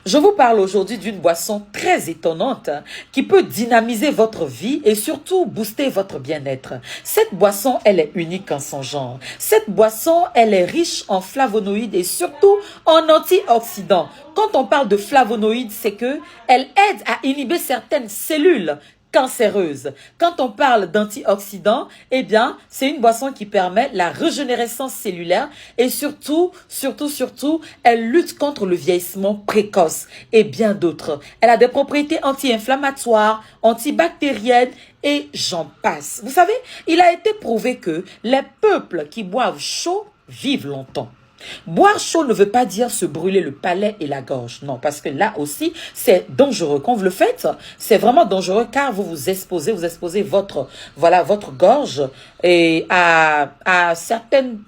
Je vous parle aujourd'hui d'une boisson très étonnante qui peut dynamiser votre vie et surtout booster votre bien-être. Cette boisson, elle est unique en son genre. Cette boisson, elle est riche en flavonoïdes et surtout en antioxydants. Quand on parle de flavonoïdes, c'est que elle aide à inhiber certaines cellules cancéreuse. Quand on parle d'antioxydants, eh bien, c'est une boisson qui permet la régénérescence cellulaire et surtout, elle lutte contre le vieillissement précoce et bien d'autres. Elle a des propriétés anti-inflammatoires, antibactériennes et j'en passe. Vous savez, il a été prouvé que les peuples qui boivent chaud vivent longtemps. Boire chaud ne veut pas dire se brûler le palais et la gorge. Non, parce que là aussi, c'est dangereux. Quand vous le faites, c'est vraiment dangereux car vous exposez votre gorge et à certaines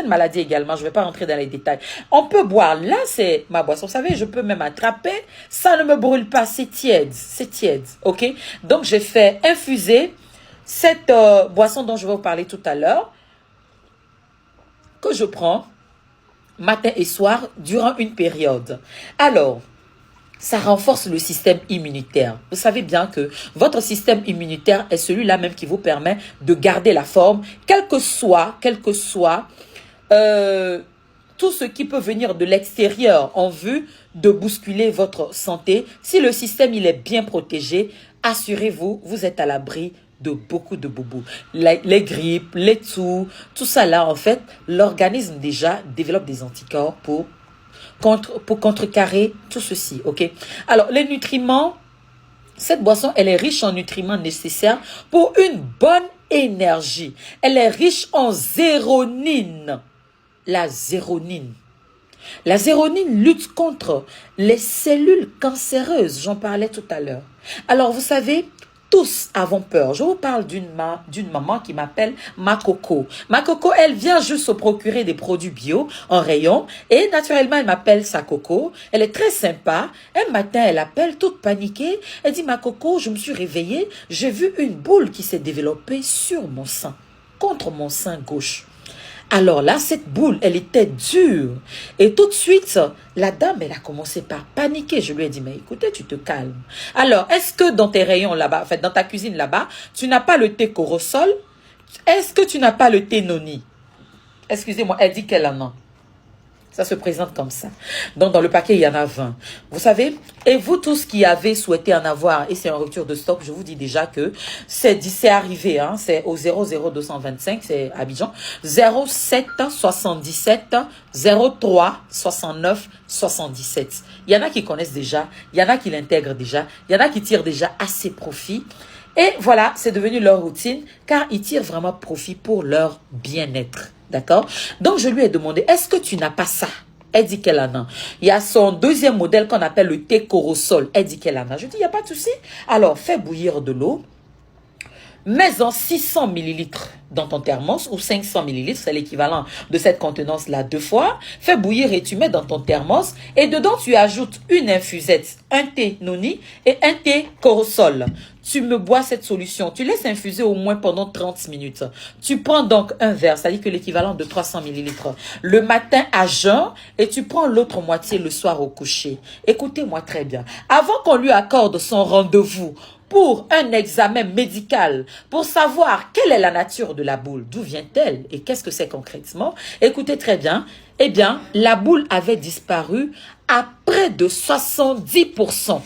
maladies également. Je ne vais pas rentrer dans les détails. On peut boire. Là, c'est ma boisson. Vous savez, je peux même attraper. Ça ne me brûle pas. C'est tiède. C'est tiède. OK? Donc, j'ai fait infuser cette boisson dont je vais vous parler tout à l'heure que je prends matin et soir durant une période. Alors, ça renforce le système immunitaire. Vous savez bien que votre système immunitaire est celui-là même qui vous permet de garder la forme, quel que soit tout ce qui peut venir de l'extérieur en vue de bousculer votre santé. Si le système il est bien protégé, assurez-vous, vous êtes à l'abri de beaucoup de boubous. Les grippes, tout ça là, en fait, l'organisme déjà développe des anticorps pour contrecarrer tout ceci, ok? Alors, les nutriments, cette boisson, elle est riche en nutriments nécessaires pour une bonne énergie. Elle est riche en zéronine. La zéronine. La zéronine lutte contre les cellules cancéreuses. J'en parlais tout à l'heure. Alors, vous savez, tous avons peur. Je vous parle d'une maman qui m'appelle Ma Coco. Ma Coco, elle vient juste se procurer des produits bio en rayon et naturellement, elle m'appelle sa Coco. Elle est très sympa. Un matin, elle appelle toute paniquée. Elle dit, Ma Coco, je me suis réveillée. J'ai vu une boule qui s'est développée sur mon sein, contre mon sein gauche. Alors là, cette boule, elle était dure. Et tout de suite, la dame, elle a commencé par paniquer. Je lui ai dit, mais écoutez, tu te calmes. Alors, est-ce que dans tes rayons là-bas, en fait, dans ta cuisine là-bas, tu n'as pas le thé Corosol? Est-ce que tu n'as pas le thé Noni? Excusez-moi, elle dit qu'elle en a. Ça se présente comme ça. Donc, dans le paquet, il y en a 20. Vous savez, et vous tous qui avez souhaité en avoir, et c'est en rupture de stock, je vous dis déjà que c'est arrivé, hein, c'est au 00225, c'est Abidjan, 07 77 03 69 77. Il y en a qui connaissent déjà, il y en a qui l'intègrent déjà, il y en a qui tirent déjà assez profit. Et voilà, c'est devenu leur routine, car ils tirent vraiment profit pour leur bien-être. D'accord? Donc, je lui ai demandé, est-ce que tu n'as pas ça? Elle dit qu'elle en a. Il y a son deuxième modèle qu'on appelle le thé Corosol. Elle dit qu'elle en a. Je dis, il n'y a pas de souci. Alors, fais bouillir de l'eau. Mets-en 600 millilitres dans ton thermos ou 500 millilitres, c'est l'équivalent de cette contenance-là 2 fois. Fais bouillir et tu mets dans ton thermos et dedans tu ajoutes une infusette, un thé noni et un thé Corosol. Tu me bois cette solution, tu laisses infuser au moins pendant 30 minutes. Tu prends donc un verre, c'est-à-dire que l'équivalent de 300 millilitres, le matin à jeun et tu prends l'autre moitié le soir au coucher. Écoutez-moi très bien. Avant qu'on lui accorde son rendez-vous pour un examen médical, pour savoir quelle est la nature de la boule, d'où vient-elle et qu'est-ce que c'est concrètement, écoutez très bien, eh bien, la boule avait disparu à près de 70%.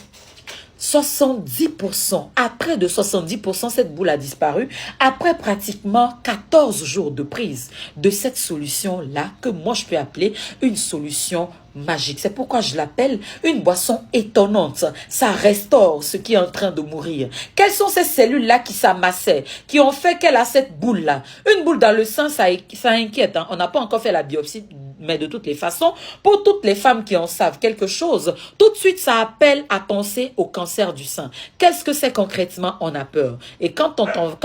70%. À près de 70%, cette boule a disparu après pratiquement 14 jours de prise de cette solution-là que moi je peux appeler une solution magique. C'est pourquoi je l'appelle une boisson étonnante. Ça restaure ce qui est en train de mourir. Quelles sont ces cellules-là qui s'amassaient, qui ont fait qu'elle a cette boule-là? Une boule dans le sein, ça inquiète. Hein? On n'a pas encore fait la biopsie, mais de toutes les façons, pour toutes les femmes qui en savent quelque chose, tout de suite, ça appelle à penser au cancer du sein. Qu'est-ce que c'est concrètement? On a peur. Et quand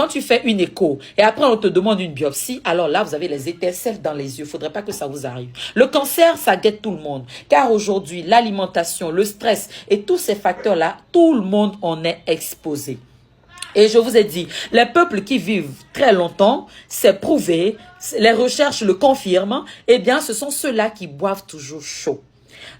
tu fais une écho, et après on te demande une biopsie, alors là, vous avez les étincelles dans les yeux. Il ne faudrait pas que ça vous arrive. Le cancer, ça guette tout le monde. Car aujourd'hui, l'alimentation, le stress et tous ces facteurs-là, tout le monde en est exposé. Et je vous ai dit, les peuples qui vivent très longtemps, c'est prouvé, les recherches le confirment, eh bien, ce sont ceux-là qui boivent toujours chaud.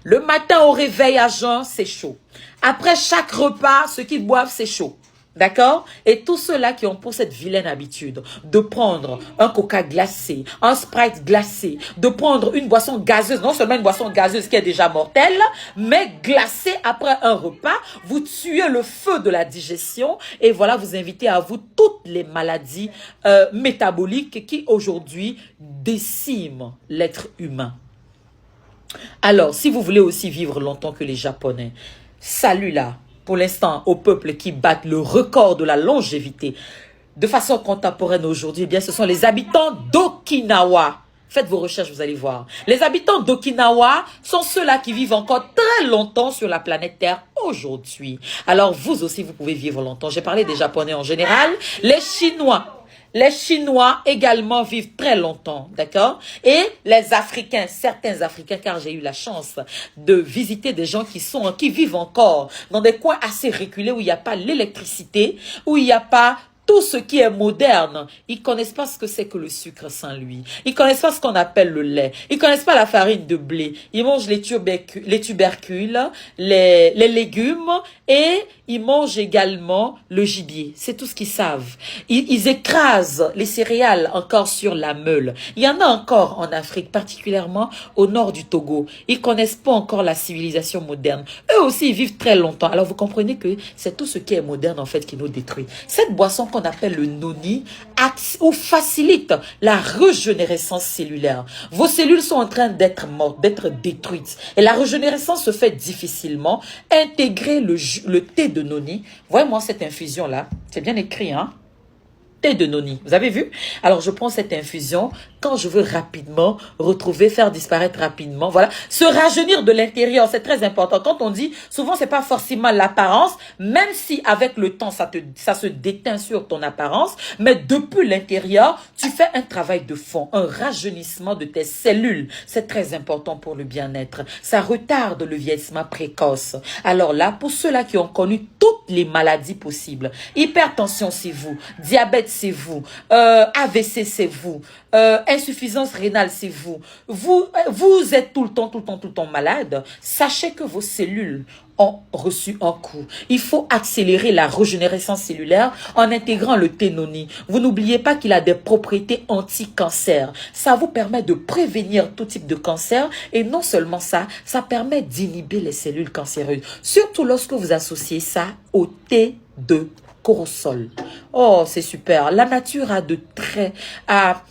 Le matin au réveil à jeun, c'est chaud. Après chaque repas, ceux qui boivent, c'est chaud. D'accord? Et tous ceux-là qui ont pour cette vilaine habitude de prendre un coca glacé, un Sprite glacé, de prendre une boisson gazeuse, non seulement une boisson gazeuse qui est déjà mortelle, mais glacée après un repas, vous tuez le feu de la digestion et voilà, vous invitez à vous toutes les maladies métaboliques qui aujourd'hui déciment l'être humain. Alors, si vous voulez aussi vivre longtemps que les Japonais, salut là, pour l'instant, au peuple qui battent le record de la longévité de façon contemporaine aujourd'hui, eh bien, ce sont les habitants d'Okinawa. Faites vos recherches, vous allez voir. Les habitants d'Okinawa sont ceux-là qui vivent encore très longtemps sur la planète Terre aujourd'hui. Alors, vous aussi, vous pouvez vivre longtemps. J'ai parlé des Japonais en général. Les Chinois. Les Chinois également vivent très longtemps, d'accord? Et les Africains, certains Africains, car j'ai eu la chance de visiter des gens qui vivent encore dans des coins assez reculés où il n'y a pas l'électricité, où il n'y a pas tout ce qui est moderne. Ils connaissent pas ce que c'est que le sucre sans lui. Ils connaissent pas ce qu'on appelle le lait. Ils connaissent pas la farine de blé. Ils mangent les tubercules, les légumes et ils mangent également le gibier. C'est tout ce qu'ils savent. Ils écrasent les céréales encore sur la meule. Il y en a encore en Afrique, particulièrement au nord du Togo. Ils connaissent pas encore la civilisation moderne. Eux aussi, ils vivent très longtemps. Alors vous comprenez que c'est tout ce qui est moderne en fait qui nous détruit. Cette boisson qu'on appelle le noni ou facilite la régénérescence cellulaire. Vos cellules sont en train d'être mortes, d'être détruites. Et la régénérescence se fait difficilement. Intégrer le thé de noni. Voyez-moi cette infusion-là. C'est bien écrit, hein? Thé de noni. Vous avez vu? Alors, je prends cette infusion quand je veux rapidement retrouver, faire disparaître rapidement. Voilà. Se rajeunir de l'intérieur, c'est très important. Quand on dit, souvent, c'est pas forcément l'apparence, même si avec le temps, ça se déteint sur ton apparence, mais depuis l'intérieur, tu fais un travail de fond, un rajeunissement de tes cellules. C'est très important pour le bien-être. Ça retarde le vieillissement précoce. Alors là, pour ceux-là qui ont connu toutes les maladies possibles, hypertension, c'est vous, diabète, c'est vous, AVC, c'est vous, insuffisance rénale, c'est vous. Vous êtes tout le temps malade. Sachez que vos cellules ont reçu un coup. Il faut accélérer la régénérescence cellulaire en intégrant le thé noni. Vous n'oubliez pas qu'il a des propriétés anti-cancer. Ça vous permet de prévenir tout type de cancer et non seulement ça, ça permet d'inhiber les cellules cancéreuses. Surtout lorsque vous associez ça au thé de Corosol. Oh, c'est super. La nature a de traits à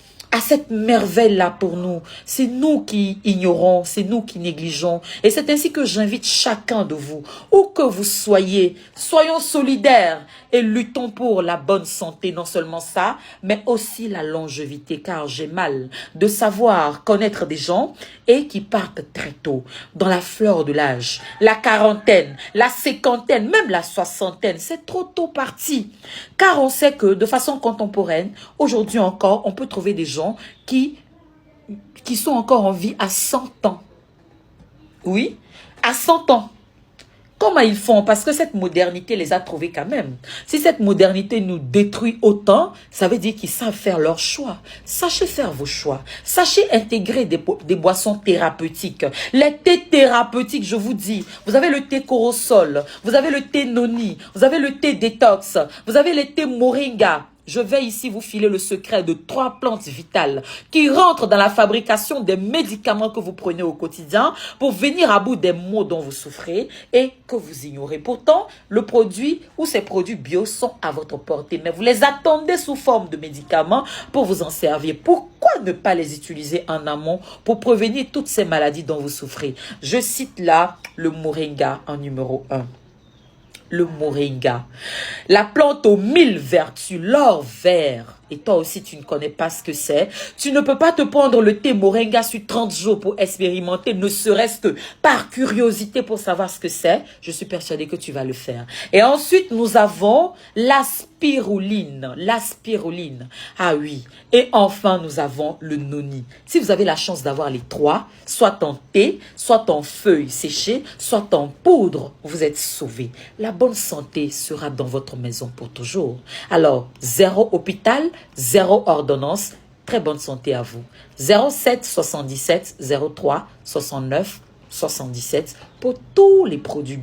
cette merveille-là pour nous. C'est nous qui ignorons, c'est nous qui négligeons. Et c'est ainsi que j'invite chacun de vous, où que vous soyez, soyons solidaires et luttons pour la bonne santé. Non seulement ça, mais aussi la longévité, car j'ai mal de savoir connaître des gens et qui partent très tôt, dans la fleur de l'âge, la quarantaine, la cinquantaine, même la soixantaine. C'est trop tôt parti. Car on sait que de façon contemporaine, aujourd'hui encore, on peut trouver des gens qui sont encore en vie à 100 ans. Oui, à 100 ans. Comment ils font? Parce que cette modernité les a trouvés quand même. Si cette modernité nous détruit autant, ça veut dire qu'ils savent faire leur choix. Sachez faire vos choix. Sachez intégrer des boissons thérapeutiques. Les thés thérapeutiques, je vous dis, vous avez le thé Corosol, vous avez le thé noni, vous avez le thé détox, vous avez le thé moringa. Je vais ici vous filer le secret de 3 plantes vitales qui rentrent dans la fabrication des médicaments que vous prenez au quotidien pour venir à bout des maux dont vous souffrez et que vous ignorez. Pourtant, le produit ou ces produits bio sont à votre portée, mais vous les attendez sous forme de médicaments pour vous en servir. Pourquoi ne pas les utiliser en amont pour prévenir toutes ces maladies dont vous souffrez? Je cite là le moringa en numéro 1. Le moringa, la plante aux 1000 vertus, l'or vert. Et toi aussi, tu ne connais pas ce que c'est. Tu ne peux pas te prendre le thé moringa sur 30 jours pour expérimenter, ne serait-ce que par curiosité pour savoir ce que c'est. Je suis persuadée que tu vas le faire. Et ensuite, nous avons la spiruline. La spiruline. Ah oui. Et enfin, nous avons le noni. Si vous avez la chance d'avoir les 3, soit en thé, soit en feuilles séchées, soit en poudre, vous êtes sauvés. La bonne santé sera dans votre maison pour toujours. Alors, 0 hôpital, 0 ordonnance. Très bonne santé à vous. 07 77 03 69 77 pour tous les produits.